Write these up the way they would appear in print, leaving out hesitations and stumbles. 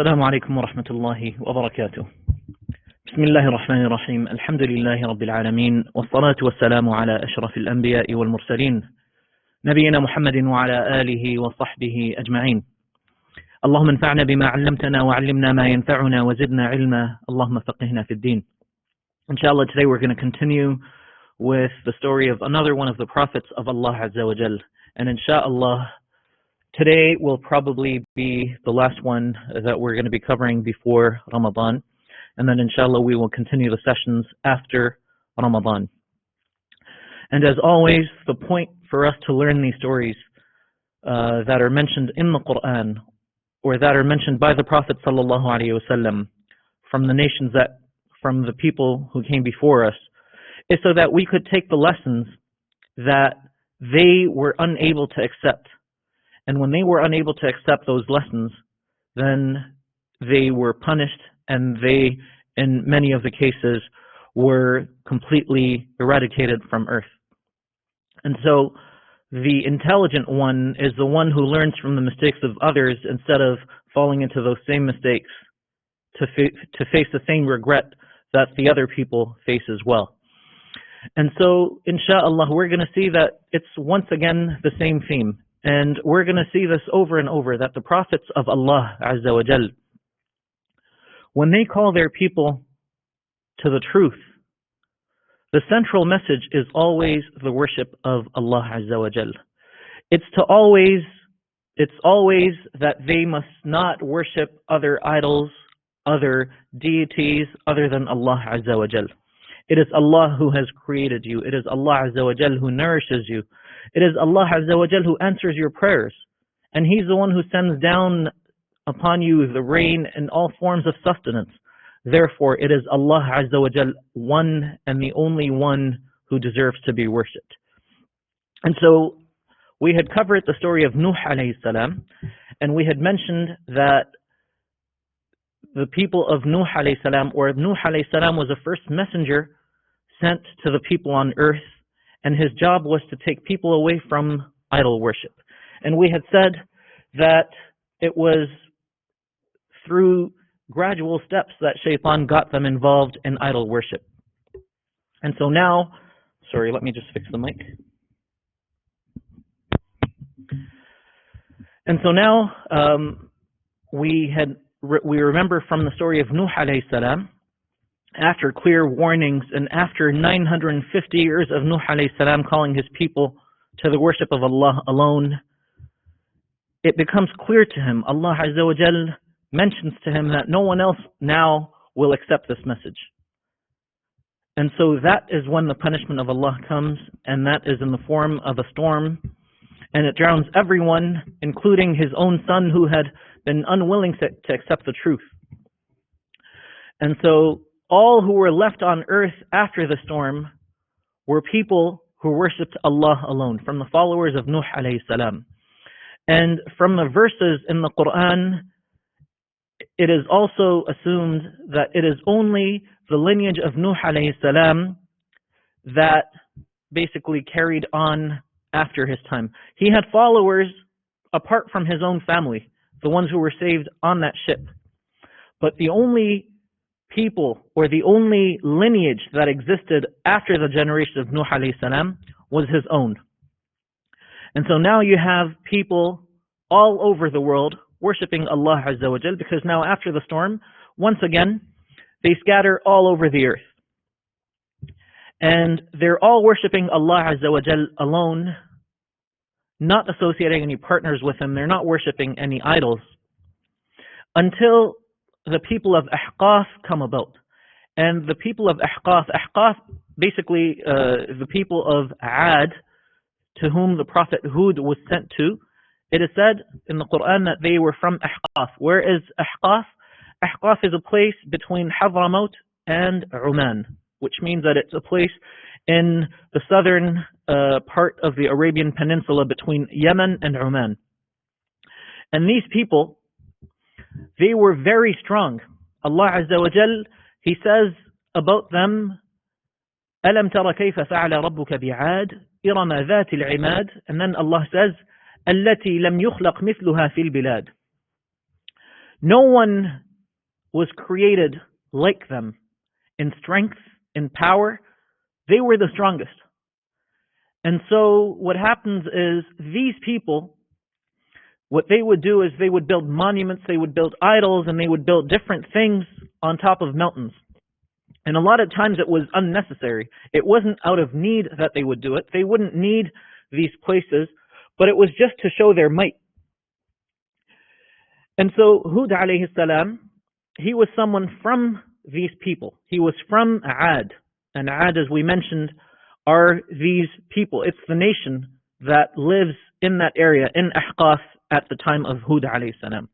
السلام عليكم ورحمة الله وبركاته. بسم الله الرحمن الرحيم. الحمد لله رب العالمين، والصلاة والسلام على أشرف الأنبياء والمرسلين نبينا محمد وعلى آله وصحبه أجمعين. اللهم انفعنا بما علمتنا وعلمنا ما ينفعنا وزدنا علما. اللهم فقهنا في الدين. Inshallah, today we're going to continue with the story of another one of the prophets of Allah Azza wa Jal. And inshallah, today will probably be the last one that we're going to be covering before Ramadan. And then inshallah we will continue the sessions after Ramadan. And as always, the point for us to learn these stories that are mentioned in the Quran or that are mentioned by the Prophet sallallahu alaihi wasallam from the nations from the people who came before us is so that we could take the lessons that they were unable to accept. And when they were unable to accept those lessons, then they were punished, and they, in many of the cases, were completely eradicated from earth. And so the intelligent one is the one who learns from the mistakes of others instead of falling into those same mistakes to face the same regret that the other people face as well. And so, inshallah, we're going to see that it's once again the same theme. And we're going to see this over and over, that the prophets of Allah Azza wa Jal, when they call their people to the truth, the central message is always the worship of Allah Azza wa Jal. It's always that they must not worship other idols, other deities other than Allah Azza wa Jal. It is Allah who has created you. It is Allah Azza wa Jal who nourishes you. It is Allah Azza wa Jal who answers your prayers. And He's the one who sends down upon you the rain and all forms of sustenance. Therefore, it is Allah Azza wa Jal, one and the only one who deserves to be worshipped. And so, we had covered the story of Nuh alayhi salam, and we had mentioned that the people of Nuh alayhi salam, or Nuh alayhi salam was the first messenger sent to the people on earth, and his job was to take people away from idol worship. And we had said that it was through gradual steps that Shaitan got them involved in idol worship. And so now, sorry, let me just fix the mic. And so now we remember from the story of Nuh alayhi salam, after clear warnings and after 950 years of Nuh alayhi salam calling his people to the worship of Allah alone, it becomes clear to him, Allah Azza wa Jal mentions to him that no one else now will accept this message. And so that is when the punishment of Allah comes, and that is in the form of a storm, and it drowns everyone, including his own son who had been unwilling to accept the truth. And so all who were left on earth after the storm were people who worshipped Allah alone, from the followers of Nuh alayhi salam. And from the verses in the Quran, it is also assumed that it is only the lineage of Nuh alayhi salam that basically carried on after his time. He had followers apart from his own family, the ones who were saved on that ship. But the only people, or the only lineage that existed after the generation of Nuh alayhi salam was his own. And so now you have people all over the world worshipping Allah Azza wa Jal, because now after the storm, once again, they scatter all over the earth. And they're all worshipping Allah Azza wa Jal alone, not associating any partners with Him. They're not worshipping any idols, until the people of Ahqaf come about. And the people of Ahqaf, basically the people of Ad, to whom the Prophet Hud was sent to, it is said in the Quran that they were from Ahqaf. Where is Ahqaf? Ahqaf is a place between Hadramaut and Oman, which means that it's a place in the southern part of the Arabian Peninsula between Yemen and Oman. And these people, they were very strong. Allah Azza wa Jal, He says about them, أَلَمْ تَرَ كَيْفَ فَعَلَ رَبُّكَ بِعَادٍ إِرَمَ ذَاتِ الْعِمَادِ. And then Allah says, الَّتِي لَمْ يُخْلَقْ مِثْلُهَا فِي الْبِلَادِ. No one was created like them in strength, in power. They were the strongest. And so what happens is these people, what they would do is they would build monuments, they would build idols, and they would build different things on top of mountains. And a lot of times it was unnecessary. It wasn't out of need that they would do it. They wouldn't need these places, but it was just to show their might. And so Hud alayhi salam, he was someone from these people. He was from Ad. And Ad, as we mentioned, are these people. It's the nation that lives in that area, in Ahqaf, at the time of Hud alayhi salam.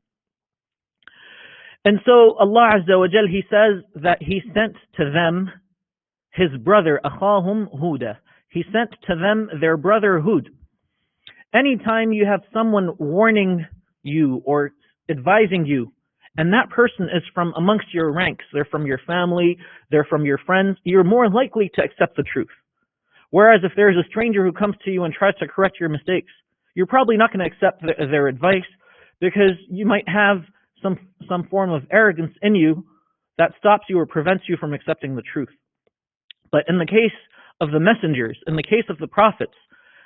And so Allah Azza wa Jal, He says that He sent to them His brother, Akhahum Huda. He sent to them their brother Hud. Anytime you have someone warning you or advising you, and that person is from amongst your ranks, they're from your family, they're from your friends, you're more likely to accept the truth. Whereas if there's a stranger who comes to you and tries to correct your mistakes, you're probably not going to accept their advice, because you might have some form of arrogance in you that stops you or prevents you from accepting the truth. But in the case of the messengers, in the case of the prophets,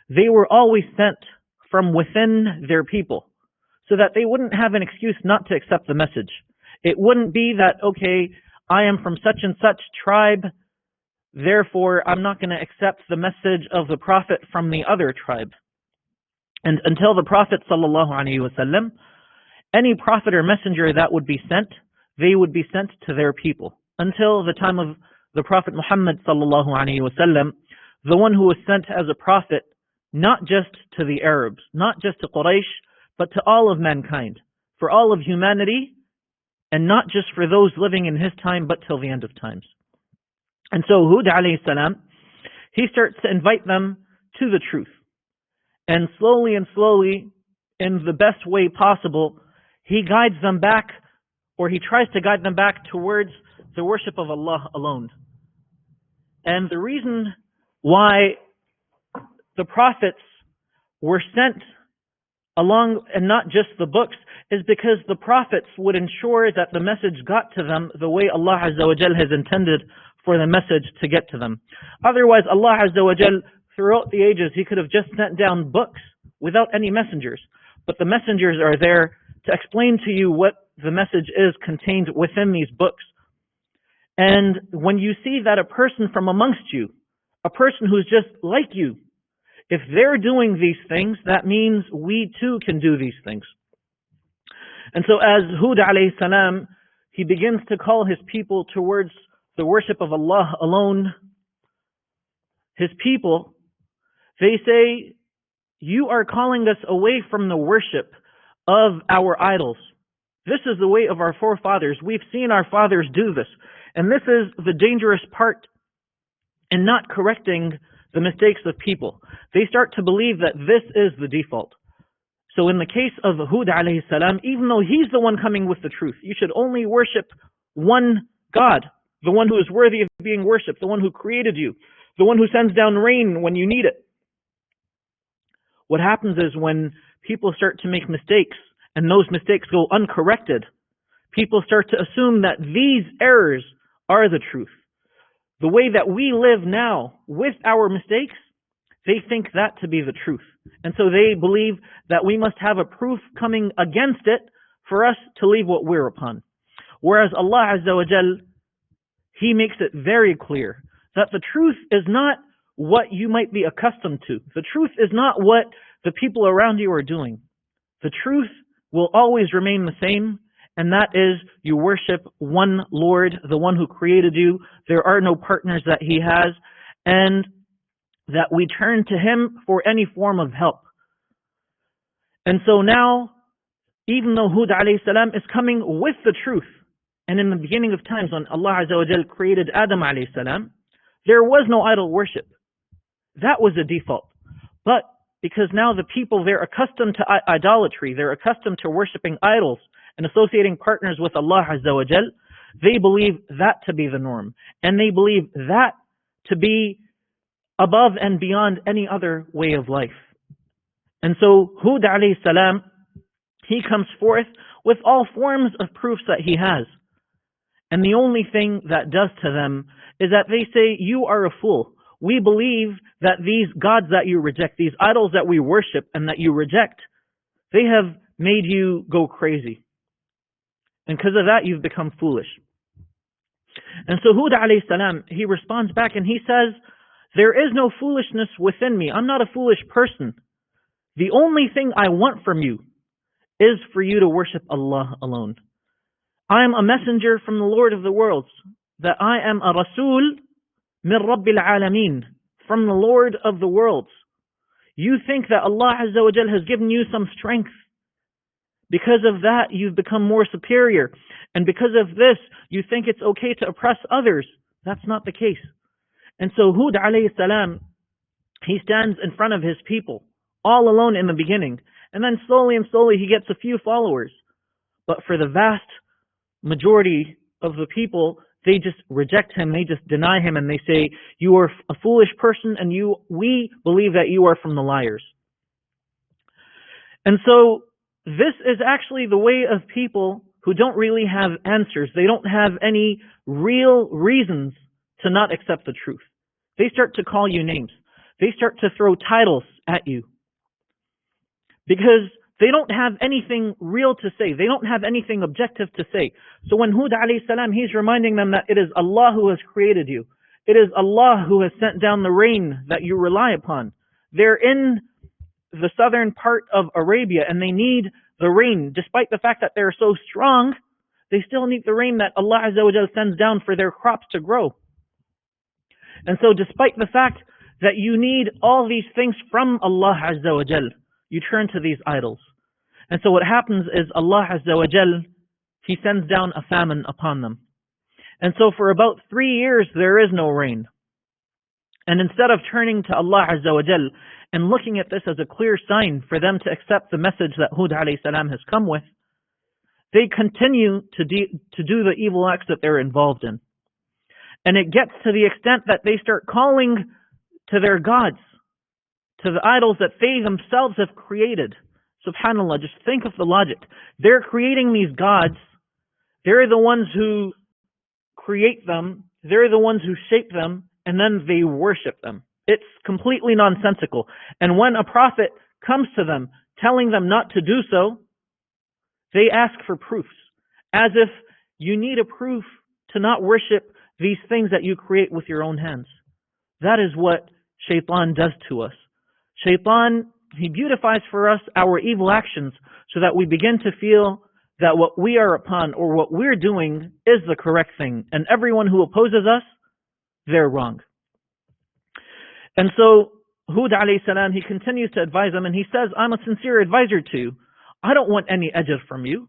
they were always sent from within their people, so that they wouldn't have an excuse not to accept the message. It wouldn't be that, okay, I am from such and such tribe, therefore I'm not going to accept the message of the prophet from the other tribe. And until the Prophet ﷺ, any prophet or messenger that would be sent, they would be sent to their people. Until the time of the Prophet Muhammad ﷺ, the one who was sent as a prophet, not just to the Arabs, not just to Quraysh, but to all of mankind, for all of humanity, and not just for those living in his time, but till the end of times. And so Hud alayhi salam, he starts to invite them to the truth. And slowly, in the best way possible, he guides them back, or he tries to guide them back towards the worship of Allah alone. And the reason why the prophets were sent along, and not just the books, is because the prophets would ensure that the message got to them the way Allah Azza wa Jal has intended for the message to get to them. Otherwise, Allah Azza wa Jal, throughout the ages, He could have just sent down books without any messengers. But the messengers are there to explain to you what the message is contained within these books. And when you see that a person from amongst you, a person who's just like you, if they're doing these things, that means we too can do these things. And so as Hud alayhi salam, he begins to call his people towards the worship of Allah alone. His people, they say, you are calling us away from the worship of our idols. This is the way of our forefathers. We've seen our fathers do this. And this is the dangerous part in not correcting the mistakes of people. They start to believe that this is the default. So in the case of Hud alayhi salam, even though he's the one coming with the truth, you should only worship one God, the one who is worthy of being worshipped, the one who created you, the one who sends down rain when you need it. What happens is when people start to make mistakes and those mistakes go uncorrected, people start to assume that these errors are the truth. The way that we live now with our mistakes, they think that to be the truth. And so they believe that we must have a proof coming against it for us to leave what we're upon. Whereas Allah Azza wa Jal, He makes it very clear that the truth is not what you might be accustomed to. The truth is not what the people around you are doing. The truth will always remain the same, and that is you worship one Lord, the one who created you. There are no partners that He has, and that we turn to Him for any form of help. And so now, even though Hud alayhi salam is coming with the truth, and in the beginning of times when Allah Azza wa Jal created Adam alayhi salam, there was no idol worship. That was a default. But because now the people, they're accustomed to idolatry, they're accustomed to worshiping idols and associating partners with Allah Azza wa Jal, they believe that to be the norm. And they believe that to be above and beyond any other way of life. And so Hud alayhi salam, he comes forth with all forms of proofs that he has. And the only thing that does to them is that they say, you are a fool. We believe that these gods that you reject, these idols that we worship and that you reject, they have made you go crazy. And because of that, you've become foolish. And so Hud alayhi salam, he responds back and he says, there is no foolishness within me. I'm not a foolish person. The only thing I want from you is for you to worship Allah alone. I am a messenger from the Lord of the worlds, that I am a Rasul min Rabbil Alameen, from the Lord of the worlds. You think that Allah Azza wa Jal has given you some strength. Because of that, you've become more superior. And because of this, you think it's okay to oppress others. That's not the case. And so Hud alayhi salam, he stands in front of his people, all alone in the beginning. And then slowly and slowly he gets a few followers. But for the vast majority of the people, they just reject him, they just deny him, and they say, you are a foolish person, and we believe that you are from the liars. And so this is actually the way of people who don't really have answers. They don't have any real reasons to not accept the truth. They start to call you names. They start to throw titles at you. Because they don't have anything real to say. They don't have anything objective to say. So when Hud alayhi salam, he's reminding them that it is Allah who has created you. It is Allah who has sent down the rain that you rely upon. They're in the southern part of Arabia and they need the rain. Despite the fact that they're so strong, they still need the rain that Allah Azza wa Jal sends down for their crops to grow. And so despite the fact that you need all these things from Allah Azza wa Jal, you turn to these idols. And so what happens is Allah Azza wa Jal, He sends down a famine upon them. And so for about 3 years there is no rain. And instead of turning to Allah Azza wa Jal and looking at this as a clear sign for them to accept the message that Hud alayhi salam has come with, they continue to do the evil acts that they're involved in. And it gets to the extent that they start calling to their gods, to the idols that they themselves have created. SubhanAllah, just think of the logic. They're creating these gods. They're the ones who create them. They're the ones who shape them. And then they worship them. It's completely nonsensical. And when a prophet comes to them telling them not to do so, they ask for proofs. As if you need a proof to not worship these things that you create with your own hands. That is what Shaitan does to us. Shaitan, he beautifies for us our evil actions so that we begin to feel that what we are upon or what we're doing is the correct thing. And everyone who opposes us, they're wrong. And so Hud alayhi salam, he continues to advise them and he says, I'm a sincere advisor to you. I don't want any ajr from you.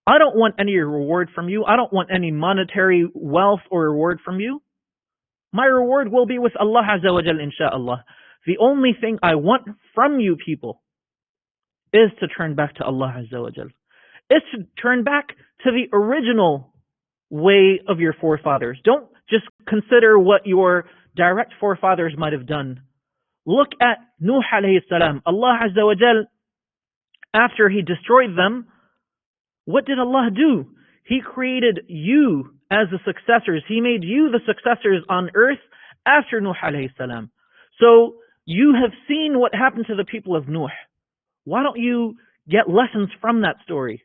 I don't want any reward from you. I don't want any monetary wealth or reward from you. My reward will be with Allah Azza wa Jal, insha'Allah. The only thing I want from you people is to turn back to Allah Azza wa Jal. Is to turn back to the original way of your forefathers. Don't just consider what your direct forefathers might have done. Look at Nuh alayhi salam. Allah Azza wa Jal, after He destroyed them, what did Allah do? He created you as the successors. He made you the successors on earth after Nuh alayhi salam. So you have seen what happened to the people of Nuh. Why don't you get lessons from that story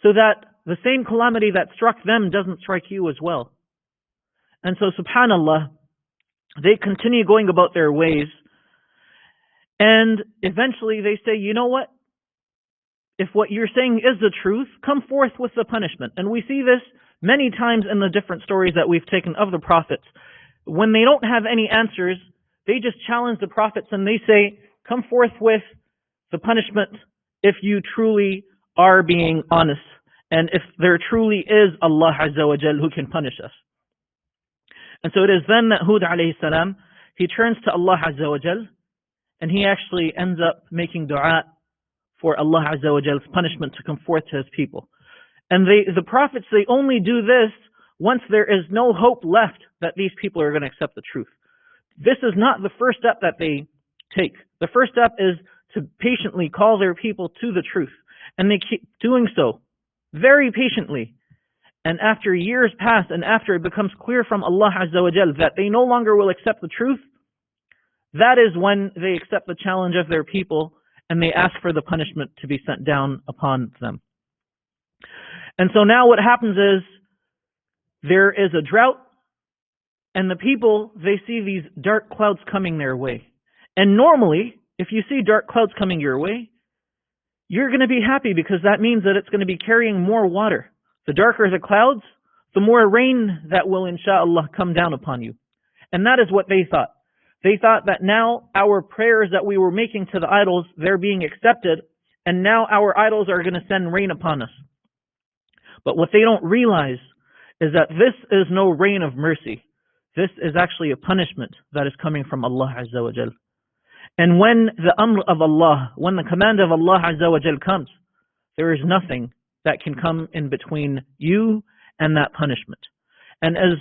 so that the same calamity that struck them doesn't strike you as well? And so subhanallah, they continue going about their ways, and eventually they say, you know what? If what you're saying is the truth, come forth with the punishment. And we see this many times in the different stories that we've taken of the prophets. When they don't have any answers, they just challenge the prophets and they say, come forth with the punishment if you truly are being honest and if there truly is Allah Azza wa Jal who can punish us. And so it is then that Hud alayhi salam, he turns to Allah Azza wa Jal and he actually ends up making dua for Allah Azza wa Jal's punishment to come forth to His people. And the prophets, they only do this once there is no hope left that these people are going to accept the truth. This is not the first step that they take. The first step is to patiently call their people to the truth. And they keep doing so very patiently. And after years pass, and after it becomes clear from Allah Azza wa Jal that they no longer will accept the truth, that is when they accept the challenge of their people and they ask for the punishment to be sent down upon them. And so now what happens is there is a drought, and the people, they see these dark clouds coming their way. And normally, if you see dark clouds coming your way, you're going to be happy because that means that it's going to be carrying more water. The darker the clouds, the more rain that will, inshallah, come down upon you. And that is what they thought. They thought that now our prayers that we were making to the idols, they're being accepted, and now our idols are going to send rain upon us. But what they don't realize is that this is no rain of mercy. This is actually a punishment that is coming from Allah Azza wa Jal. And when the amr of Allah, when the command of Allah Azza wa Jal comes, there is nothing that can come in between you and that punishment. And as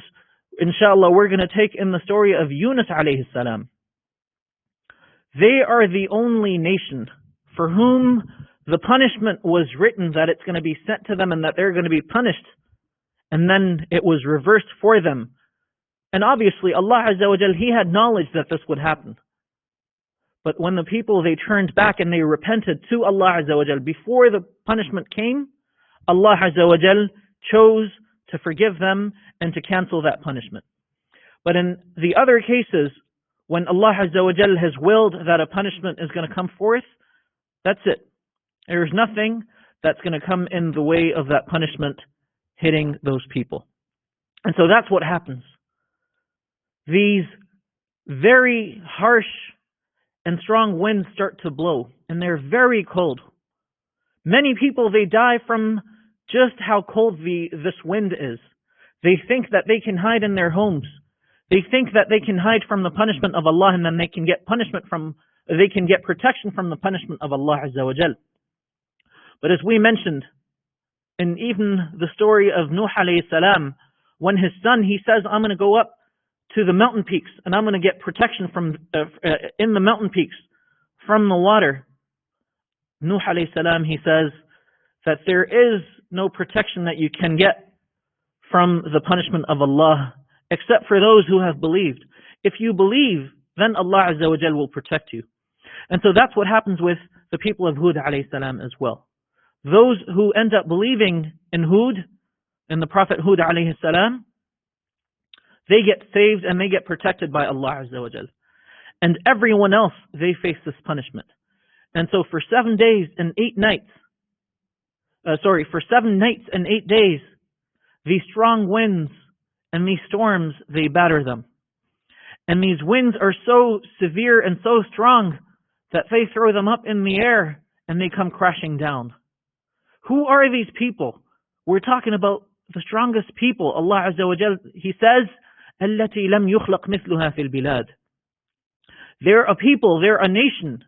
inshallah we're going to take in the story of Yunus alayhi salam, they are the only nation for whom the punishment was written that it's going to be sent to them and that they're going to be punished, and then it was reversed for them. And obviously Allah Azza wa Jal, He had knowledge that this would happen. But when the people, they turned back and they repented to Allah Azza wa Jal before the punishment came, Allah Azza wa Jal chose to forgive them and to cancel that punishment. But in the other cases, when Allah Azza wa Jal has willed that a punishment is going to come forth, that's it. There's nothing that's going to come in the way of that punishment hitting those people. And so that's what happens. These very harsh and strong winds start to blow, and they're very cold. Many people, they die from just how cold this wind is. They think that they can hide in their homes. They think that they can hide from the punishment of Allah, and then they can get protection from the punishment of Allah Azza wa Jal. But as we mentioned, in even the story of Nuh alayhi salam, when his son, he says, I'm going to go up to the mountain peaks and I'm going to get protection from in the mountain peaks from the water. Nuh alayhi salam, he says that there is no protection that you can get from the punishment of Allah except for those who have believed. If you believe, then Allah Azza wa Jal will protect you. And so that's what happens with the people of Hud alayhi salam as well. Those who end up believing in Hud, in the Prophet Hud alayhi salam, they get saved and they get protected by Allah Azza wa Jal. And everyone else, they face this punishment. And so for 7 days and 8 nights, for 7 nights and 8 days, these strong winds and these storms, they batter them. And these winds are so severe and so strong that they throw them up in the air and they come crashing down. Who are these people? We're talking about the strongest people. Allah Azza wa Jal, He says, التي لم يخلق مثلها في البلاد. They're a people, they're a nation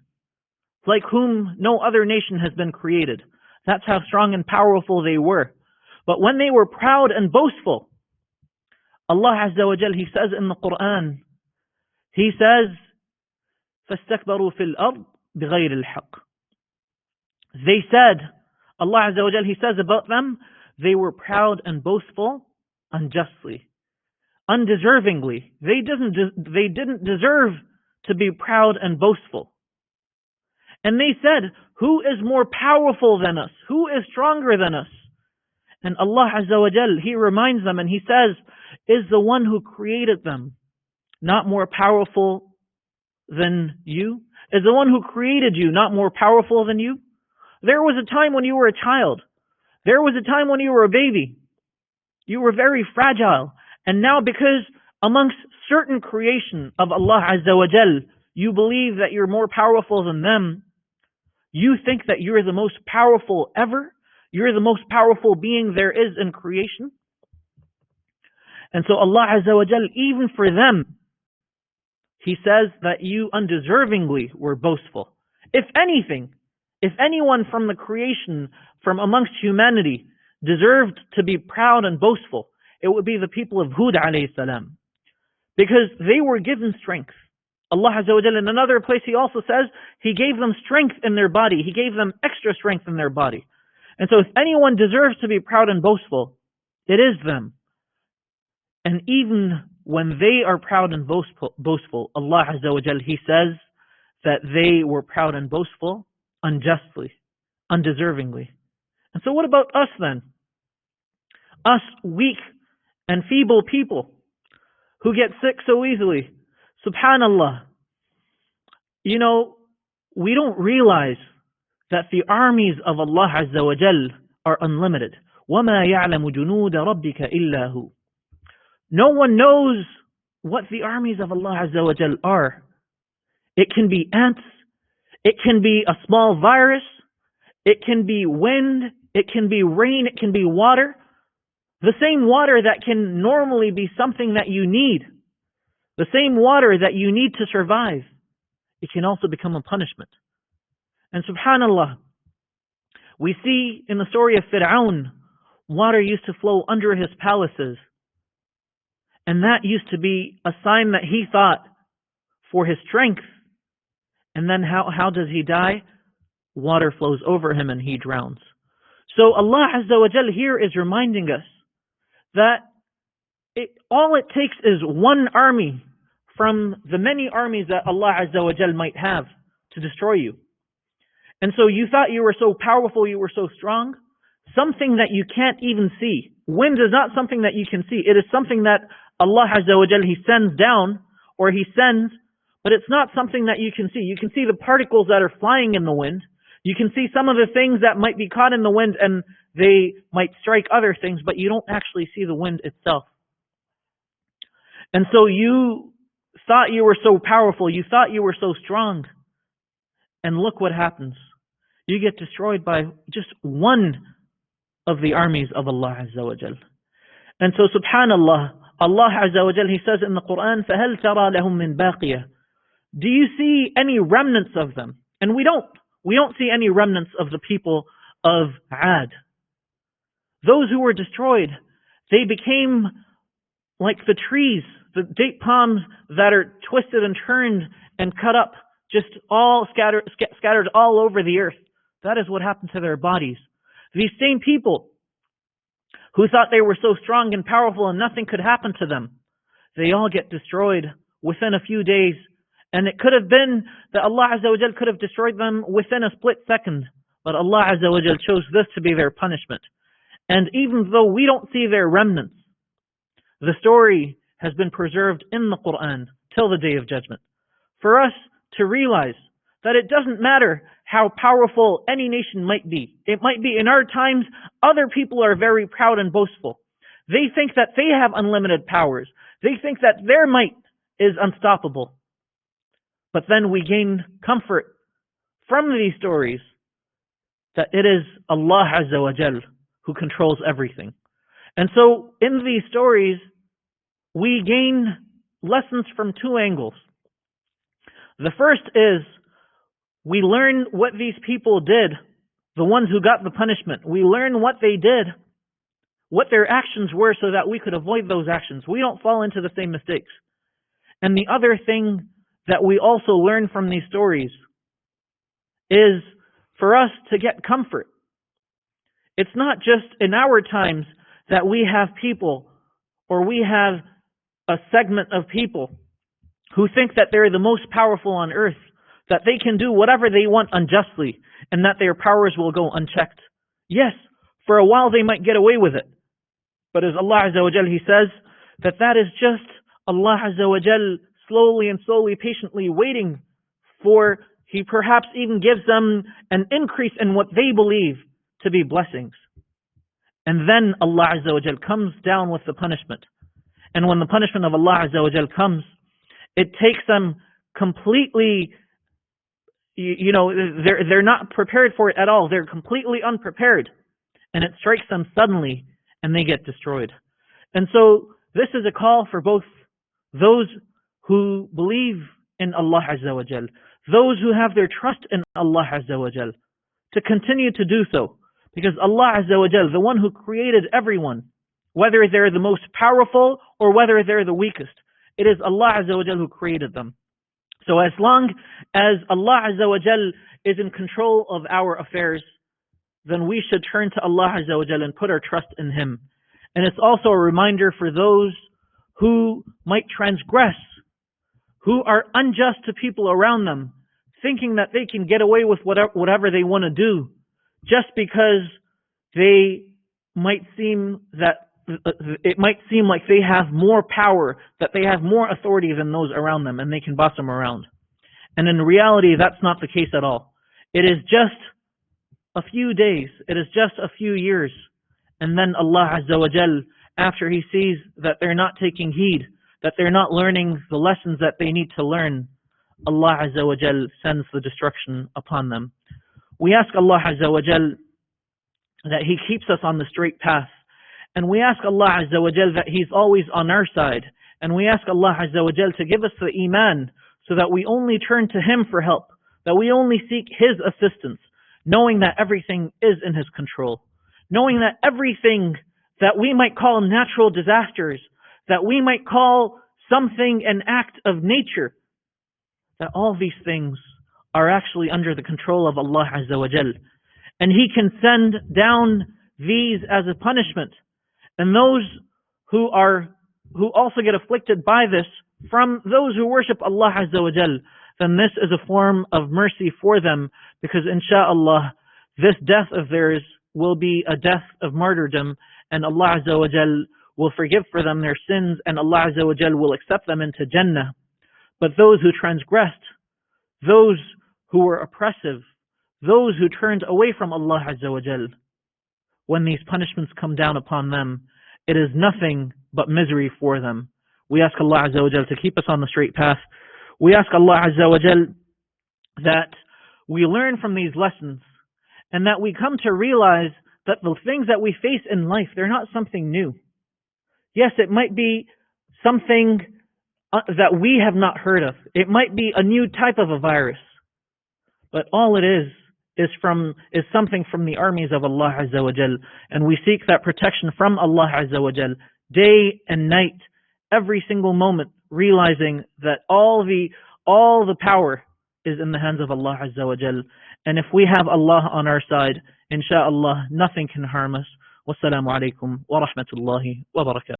like whom no other nation has been created. That's how strong and powerful they were. But when they were proud and boastful, Allah Azza wa Jal, He says in the Quran, He says, فَاسْتَكْبَرُوا فِي الْأَرْضِ بِغَيْرِ الْحَقِّ. They said, Allah Azza wa Jal, He says about them, they were proud and boastful unjustly, undeservingly. They didn't deserve to be proud and boastful. And they said, who is more powerful than us? Who is stronger than us? And Allah Azza wa Jal, He reminds them and He says, is the one who created them not more powerful than you? Is the one who created you not more powerful than you? There was a time when you were a child. There was a time when you were a baby. You were very fragile. And now because amongst certain creation of Allah Azza wa Jal, you believe that you're more powerful than them, you think that you're the most powerful ever? You're the most powerful being there is in creation? And so Allah Azza wa Jal, even for them, He says that you undeservingly were boastful. If anything, if anyone from the creation, from amongst humanity, deserved to be proud and boastful, it would be the people of Hud alayhi salam. Because they were given strength. Allah Azza wa Jalla in another place, He also says He gave them strength in their body. He gave them extra strength in their body. And so if anyone deserves to be proud and boastful, it is them. And even when they are proud and boastful, Allah Azza wa Jalla, He says that they were proud and boastful unjustly, undeservingly. And so what about us then? Us weak and feeble people who get sick so easily. Subhanallah. You know, we don't realize that the armies of Allah Azza wa Jal are unlimited. وَمَا يَعْلَمُ جُنُودَ رَبِّكَ إِلَّا هُ. No one knows what the armies of Allah Azza wa Jal are. It can be ants, it can be a small virus, it can be wind, it can be rain, it can be water. The same water that can normally be something that you need, the same water that you need to survive, it can also become a punishment. And subhanallah, we see in the story of Fir'aun, water used to flow under his palaces. And that used to be a sign that he thought for his strength. And then how does he die? Water flows over him and he drowns. So Allah Azza wa Jal here is reminding us that all it takes is one army from the many armies that Allah Azza wa Jal might have to destroy you. And so you thought you were so powerful, you were so strong, something that you can't even see. Wind is not something that you can see. It is something that Allah Azza wa Jal, He sends down, or He sends, but it's not something that you can see. You can see the particles that are flying in the wind. You can see some of the things that might be caught in the wind and they might strike other things, but you don't actually see the wind itself. And so you thought you were so powerful, you thought you were so strong, and look what happens. You get destroyed by just one of the armies of Allah Azza wa Jal. And so subhanallah, Allah Azza wa Jal, He says in the Quran, فَهَلْ تَرَى لَهُم مِّن بَاقِيَةٍ. Do you see any remnants of them? And we don't see any remnants of the people of Ad. Those who were destroyed, they became like the trees, the date palms that are twisted and turned and cut up, just all scattered all over the earth. That is what happened to their bodies. These same people who thought they were so strong and powerful and nothing could happen to them, they all get destroyed within a few days. And it could have been that Allah Azza wa Jal could have destroyed them within a split second, but Allah Azza wa Jal chose this to be their punishment. And even though we don't see their remnants, the story has been preserved in the Quran till the Day of Judgment. For us to realize that it doesn't matter how powerful any nation might be. It might be in our times, other people are very proud and boastful. They think that they have unlimited powers. They think that their might is unstoppable. But then we gain comfort from these stories that it is Allah Azza wa Jal who controls everything. And so in these stories, we gain lessons from two angles. The first is we learn what these people did, the ones who got the punishment. We learn what they did, what their actions were, so that we could avoid those actions. We don't fall into the same mistakes. And the other thing that we also learn from these stories is for us to get comfort. It's not just in our times that we have people, or we have a segment of people who think that they're the most powerful on earth, that they can do whatever they want unjustly, and that their powers will go unchecked. Yes, for a while they might get away with it. But as Allah Azza wa Jal, He says that is just Allah Azza wa Jal slowly and slowly, patiently waiting for, He perhaps even gives them an increase in what they believe to be blessings. And then Allah Azza wa Jal comes down with the punishment. And when the punishment of Allah Azza wa Jal comes, it takes them completely, they're not prepared for it at all. They're completely unprepared. And it strikes them suddenly and they get destroyed. And so this is a call for both those who believe in Allah Azza wa Jal, those who have their trust in Allah Azza wa Jal, to continue to do so. Because Allah Azza wa Jal, the one who created everyone, whether they're the most powerful or whether they're the weakest, it is Allah Azza wa Jal who created them. So as long as Allah Azza wa Jal is in control of our affairs, then we should turn to Allah Azza wa Jal and put our trust in Him. And it's also a reminder for those who might transgress, who are unjust to people around them, thinking that they can get away with whatever they want to do, just because they might seem that it might seem like they have more power, that they have more authority than those around them, and they can boss them around. And in reality, that's not the case at all. It is just a few days, it is just a few years, and then Allah Azza wa Jal, after He sees that they're not taking heed, that they're not learning the lessons that they need to learn, Allah Azza wa Jal sends the destruction upon them. We ask Allah Azza wa Jal that He keeps us on the straight path. And we ask Allah Azza wa Jal that He's always on our side. And we ask Allah Azza wa Jal to give us the iman so that we only turn to Him for help, that we only seek His assistance, knowing that everything is in His control, knowing that everything that we might call natural disasters, that we might call something an act of nature, that all these things are actually under the control of Allah Azza wa Jal. And He can send down these as a punishment. And those who also get afflicted by this from those who worship Allah Azza wa Jal, then this is a form of mercy for them, because insha'Allah, this death of theirs will be a death of martyrdom, and Allah Azza wa Jal will forgive for them their sins, and Allah Azza wa Jal will accept them into Jannah. But those who transgressed, those who were oppressive, those who turned away from Allah Azza wa Jal, when these punishments come down upon them, it is nothing but misery for them. We ask Allah Azza wa Jal to keep us on the straight path. We ask Allah Azza wa Jal that we learn from these lessons, and that we come to realize that the things that we face in life, they're not something new. Yes, it might be something that we have not heard of. It might be a new type of a virus. But all it is something from the armies of Allah Azza wa Jal. And we seek that protection from Allah Azza wa Jal day and night, every single moment, realizing that all the power is in the hands of Allah Azza wa Jal. And if we have Allah on our side, insha'Allah, nothing can harm us. Wassalamu alaikum wa rahmatullahi wa barakatuh.